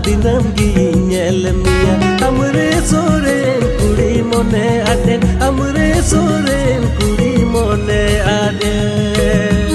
dinam gi nyelmia amre soren kuri mone aden amre soren kuri mone aden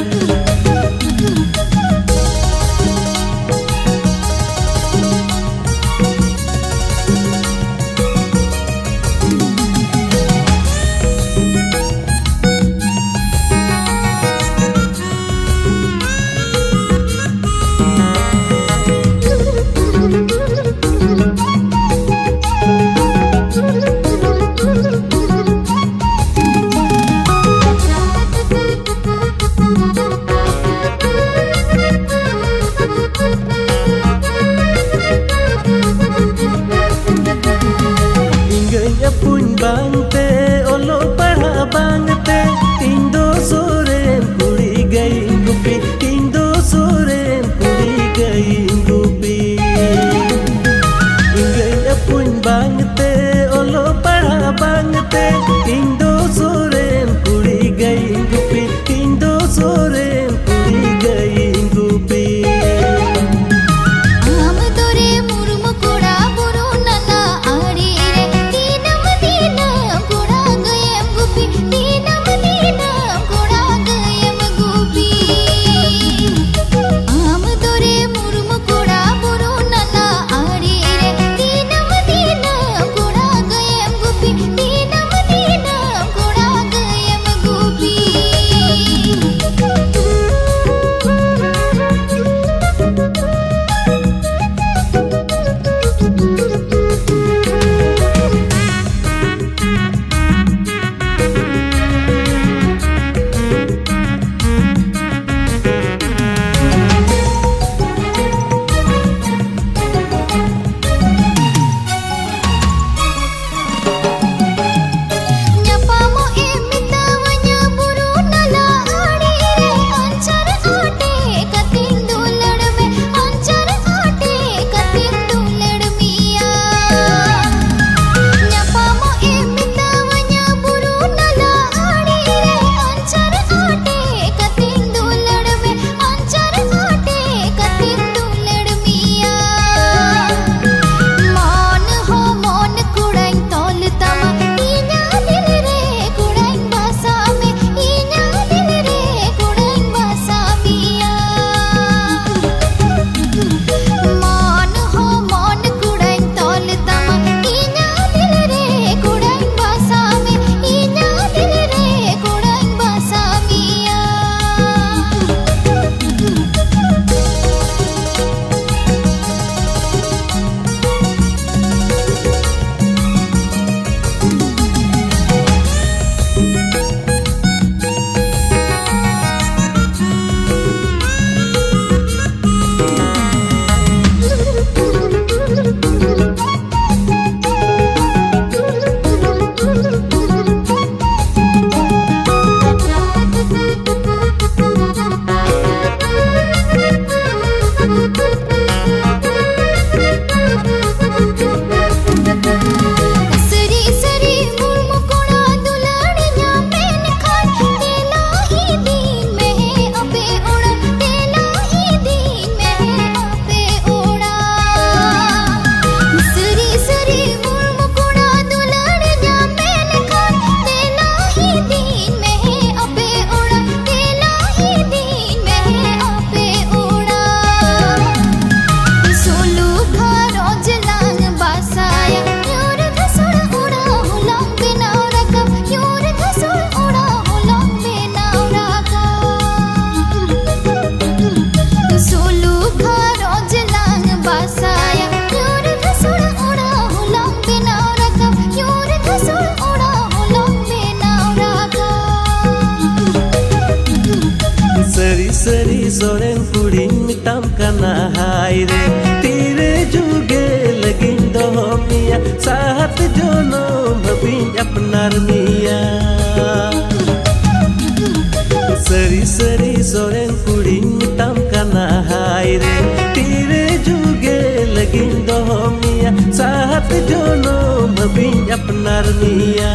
bangte olo para bangte indo soren kuri gai gupi indo soren kuri gai gupi ingai apun bangte olo para bangte indo soren kuri gai gupi indo soren kuri gai gupi seri soren kuri mitam kana haire tire juge lagin dohmiya sahat jono bhabin apnar miya seri seri soren kuri mitam kana haire tire juge lagin dohmiya sahat jono bhabin apnar miya